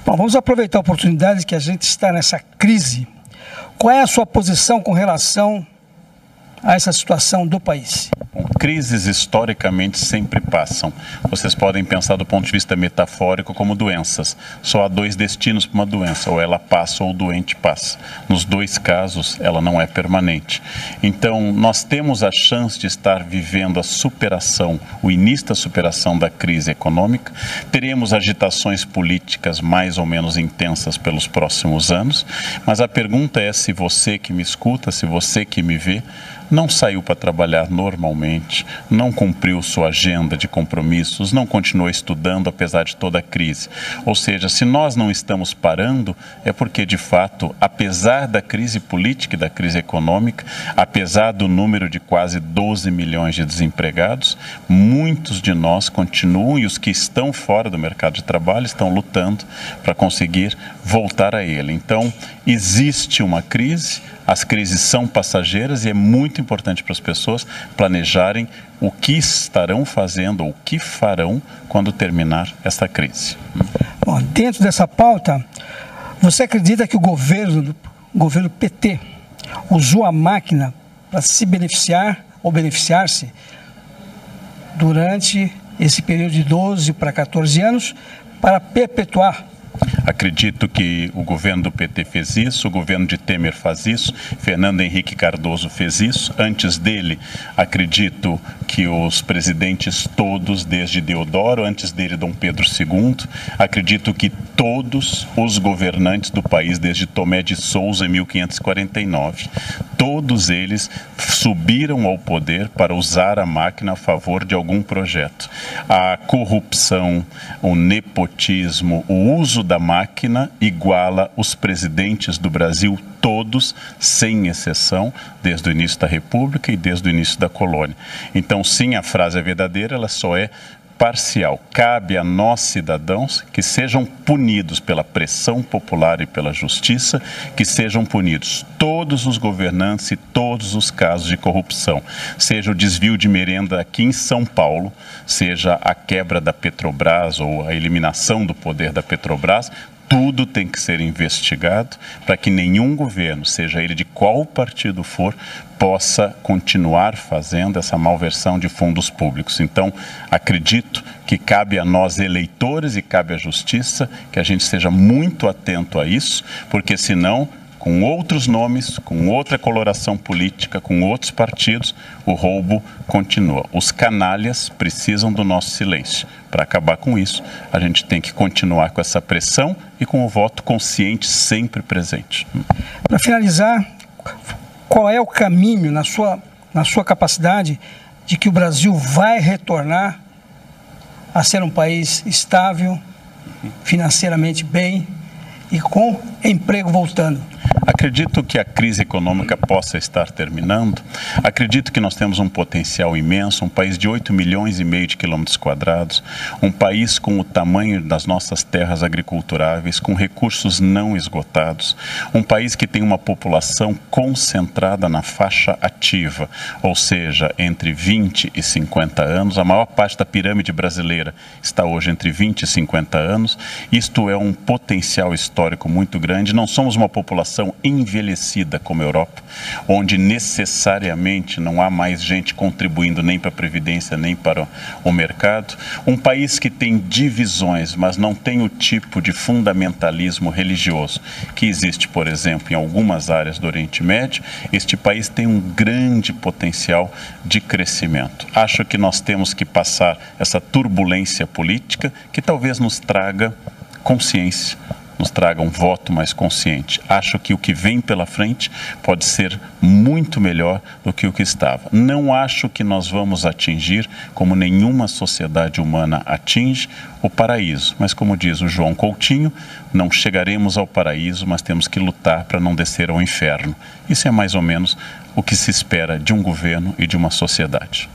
Bom, vamos aproveitar a oportunidade que a gente está nessa crise. Qual é a sua posição com relação a essa situação do país? Bom, crises historicamente sempre passam. Vocês podem pensar do ponto de vista metafórico como doenças. Só há dois destinos para uma doença, ou ela passa ou o doente passa. Nos dois casos, ela não é permanente. Então, nós temos a chance de estar vivendo a superação, o início da superação da crise econômica. Teremos agitações políticas mais ou menos intensas pelos próximos anos, mas a pergunta é se você que me escuta, se você que me vê, não saiu para trabalhar normalmente, não cumpriu sua agenda de compromissos, não continuou estudando apesar de toda a crise. Ou seja, se nós não estamos parando, é porque, de fato, apesar da crise política e da crise econômica, apesar do número de quase 12 milhões de desempregados, muitos de nós continuam, e os que estão fora do mercado de trabalho estão lutando para conseguir voltar a ele. Então, existe uma crise. As crises são passageiras e é muito importante para as pessoas planejarem o que estarão fazendo ou o que farão quando terminar essa crise. Bom, dentro dessa pauta, você acredita que o governo PT usou a máquina para se beneficiar ou beneficiar-se durante esse período de 12 para 14 anos para perpetuar? Acredito que o governo do PT fez isso, o governo de Temer faz isso, Fernando Henrique Cardoso fez isso. Antes dele, acredito que os presidentes todos, desde Deodoro, antes dele Dom Pedro II, acredito que todos os governantes do país, desde Tomé de Souza em 1549, todos eles subiram ao poder para usar a máquina a favor de algum projeto. A corrupção, o nepotismo, o uso da máquina iguala os presidentes do Brasil todos, sem exceção, desde o início da República e desde o início da colônia. Então, sim, a frase é verdadeira, ela só é parcial. Cabe a nós, cidadãos, que sejam punidos pela pressão popular e pela justiça, que sejam punidos todos os governantes e todos os casos de corrupção. Seja o desvio de merenda aqui em São Paulo, seja a quebra da Petrobras ou a eliminação do poder da Petrobras, tudo tem que ser investigado para que nenhum governo, seja ele de qual partido for, possa continuar fazendo essa malversão de fundos públicos. Então, acredito que cabe a nós, eleitores, e cabe à justiça, que a gente seja muito atento a isso, porque senão, com outros nomes, com outra coloração política, com outros partidos, o roubo continua. Os canalhas precisam do nosso silêncio. Para acabar com isso, a gente tem que continuar com essa pressão e com o voto consciente sempre presente. Para finalizar, qual é o caminho, na sua capacidade, de que o Brasil vai retornar a ser um país estável, financeiramente bem e com emprego voltando? Acredito que a crise econômica possa estar terminando. Acredito que nós temos um potencial imenso, um país de 8 milhões e meio de quilômetros quadrados, um país com o tamanho das nossas terras agriculturáveis, com recursos não esgotados, um país que tem uma população concentrada na faixa ativa, ou seja, entre 20 e 50 anos. A maior parte da pirâmide brasileira está hoje entre 20 e 50 anos. Isto é um potencial histórico muito grande. Não somos uma população envelhecida como a Europa, onde necessariamente não há mais gente contribuindo nem para a Previdência, nem para o mercado. Um país que tem divisões, mas não tem o tipo de fundamentalismo religioso que existe, por exemplo, em algumas áreas do Oriente Médio. Este país tem um grande potencial de crescimento. Acho que nós temos que passar essa turbulência política que talvez nos traga consciência, nos traga um voto mais consciente. Acho que o que vem pela frente pode ser muito melhor do que o que estava. Não acho que nós vamos atingir, como nenhuma sociedade humana atinge, o paraíso. Mas, como diz o João Coutinho, não chegaremos ao paraíso, mas temos que lutar para não descer ao inferno. Isso é mais ou menos o que se espera de um governo e de uma sociedade.